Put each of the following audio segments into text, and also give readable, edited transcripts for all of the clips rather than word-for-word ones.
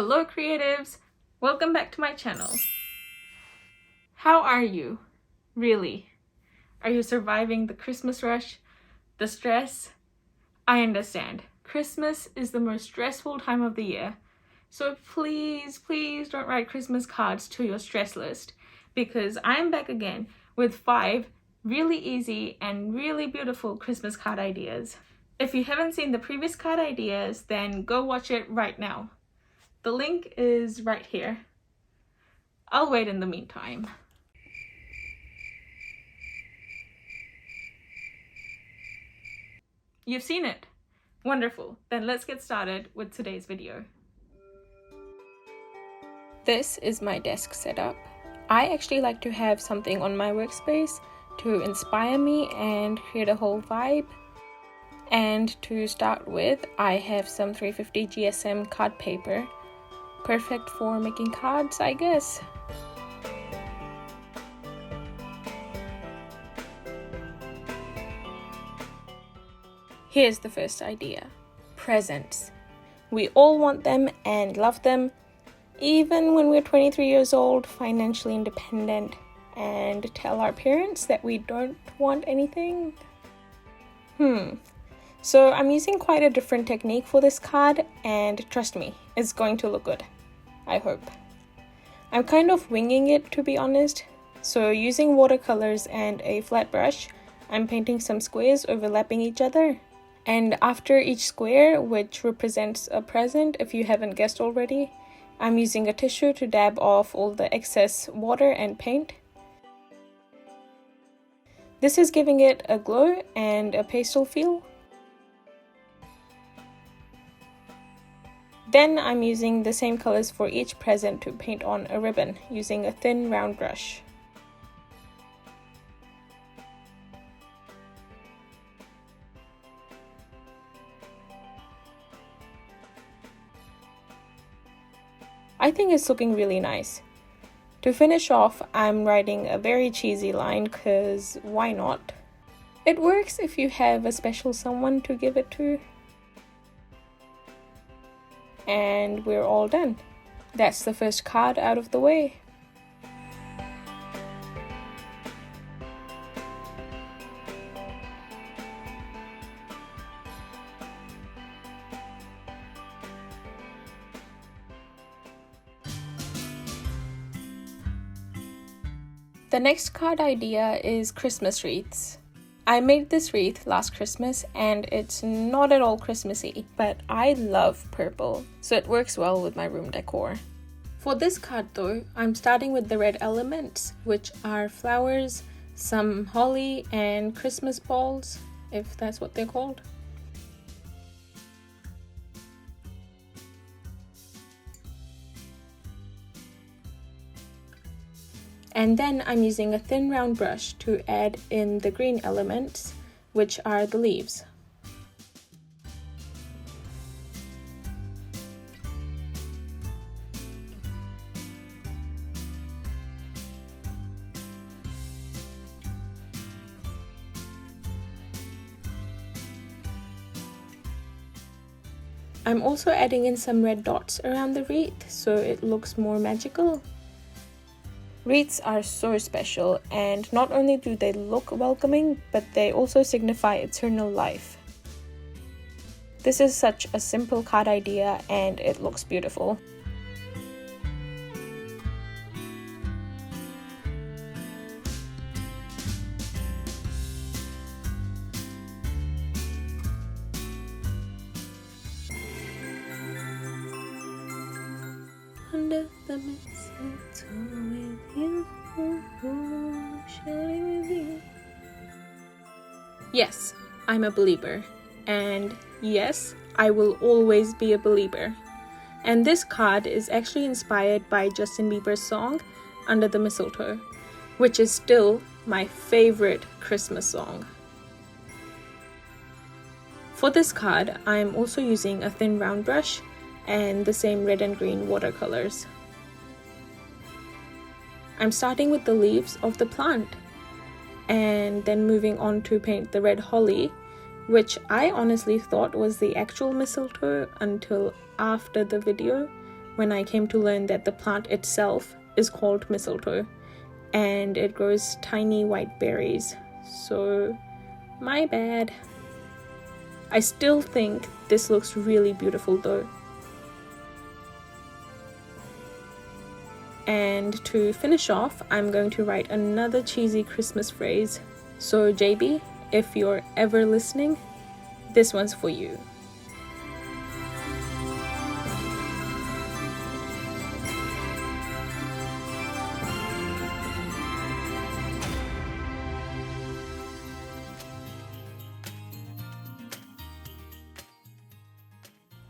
Hello creatives! Welcome back to my channel. How are you? Really? Are you surviving the Christmas rush? The stress? I understand. Christmas is the most stressful time of the year. So please don't write Christmas cards to your stress list, because I'm back again with 5 really easy and really beautiful Christmas card ideas. If you haven't seen the previous card ideas, then go watch it right now. The link is right here. I'll wait in the meantime. You've seen it? Wonderful. Then let's get started with today's video. This is my desk setup. I actually like to have something on my workspace to inspire me and create a whole vibe. And to start with, I have some 350 GSM card paper. Perfect for making cards, I guess. Here's the first idea. Presents. We all want them and love them, even when we're 23 years old, financially independent, and tell our parents that we don't want anything. So I'm using quite a different technique for this card, and trust me, it's going to look good. I hope. I'm kind of winging it, to be honest. So using watercolors and a flat brush, I'm painting some squares overlapping each other. And after each square, which represents a present if you haven't guessed already, I'm using a tissue to dab off all the excess water and paint. This is giving it a glow and a pastel feel. Then I'm using the same colors for each present to paint on a ribbon using a thin round brush. I think it's looking really nice. To finish off, I'm writing a very cheesy line, cause why not? It works if you have a special someone to give it to. And we're all done. That's the first card out of the way. The next card idea is Christmas wreaths. I made this wreath last Christmas and it's not at all Christmassy, but I love purple, so it works well with my room decor. For this card though, I'm starting with the red elements, which are flowers, some holly and Christmas balls, if that's what they're called. And then I'm using a thin round brush to add in the green elements, which are the leaves. I'm also adding in some red dots around the wreath so it looks more magical. Wreaths are so special, and not only do they look welcoming, but they also signify eternal life. This is such a simple card idea and it looks beautiful. Under the mistletoe with you, sharing with you. Yes, I'm a believer. And yes, I will always be a believer. And this card is actually inspired by Justin Bieber's song, Under the Mistletoe, which is still my favorite Christmas song. For this card, I'm also using a thin round brush and the same red and green watercolors. I'm starting with the leaves of the plant and then moving on to paint the red holly, which I honestly thought was the actual mistletoe until after the video, when I came to learn that the plant itself is called mistletoe and it grows tiny white berries. So, my bad. I still think this looks really beautiful though. And to finish off, I'm going to write another cheesy Christmas phrase. So JB, if you're ever listening, this one's for you.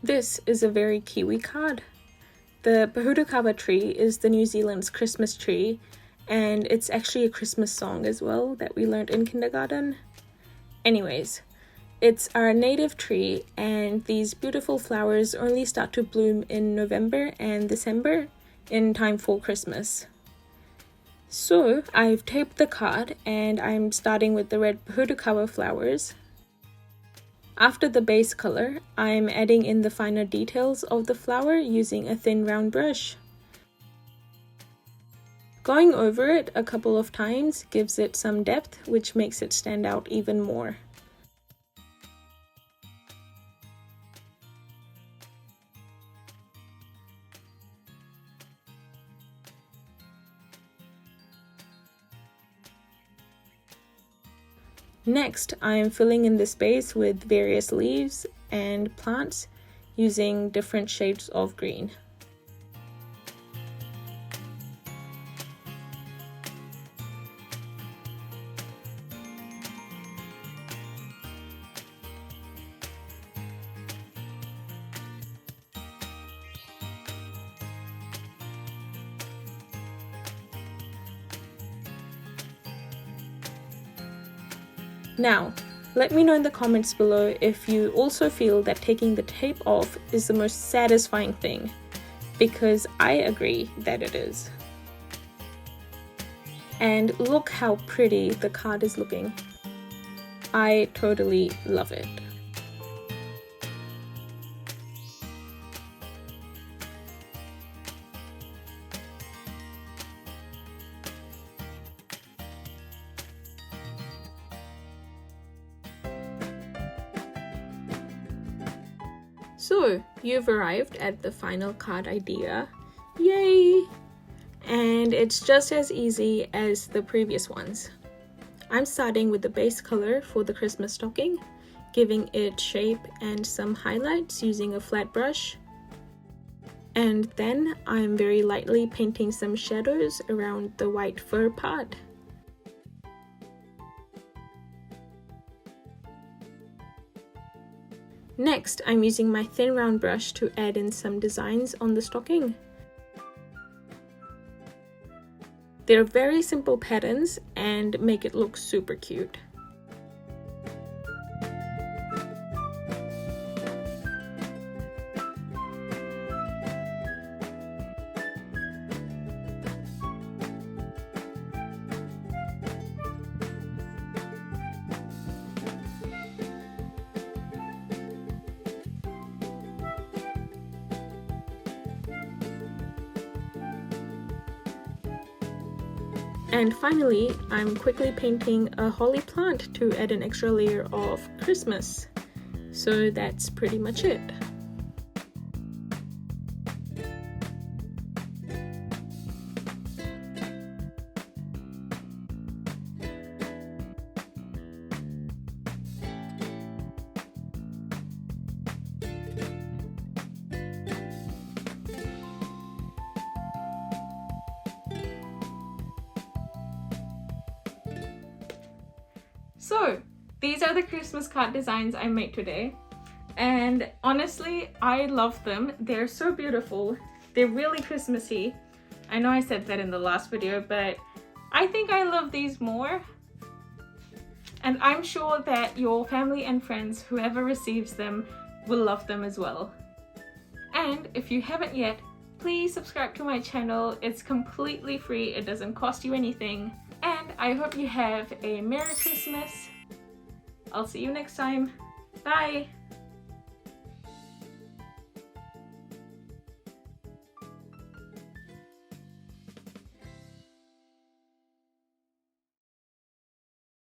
This is a very Kiwi card. The Pohutukawa tree is the New Zealand's Christmas tree, and it's actually a Christmas song as well that we learned in kindergarten. Anyways, it's our native tree, and these beautiful flowers only start to bloom in November and December in time for Christmas. So I've taped the card and I'm starting with the red Pohutukawa flowers. After the base color, I'm adding in the finer details of the flower using a thin round brush. Going over it a couple of times gives it some depth, which makes it stand out even more. Next, I'm filling in the space with various leaves and plants using different shades of green. Now, let me know in the comments below if you also feel that taking the tape off is the most satisfying thing, because I agree that it is. And look how pretty the card is looking. I totally love it. So, you've arrived at the final card idea. Yay! And it's just as easy as the previous ones. I'm starting with the base color for the Christmas stocking, giving it shape and some highlights using a flat brush. And then I'm very lightly painting some shadows around the white fur part. Next, I'm using my thin round brush to add in some designs on the stocking. They're very simple patterns and make it look super cute. And finally, I'm quickly painting a holly plant to add an extra layer of Christmas. So that's pretty much it. So, these are the Christmas card designs I made today, and honestly, I love them. They're so beautiful. They're really Christmassy. I know I said that in the last video, but I think I love these more. And I'm sure that your family and friends, whoever receives them, will love them as well. And if you haven't yet, please subscribe to my channel. It's completely free. It doesn't cost you anything. And I hope you have a Merry Christmas. I'll see you next time. Bye!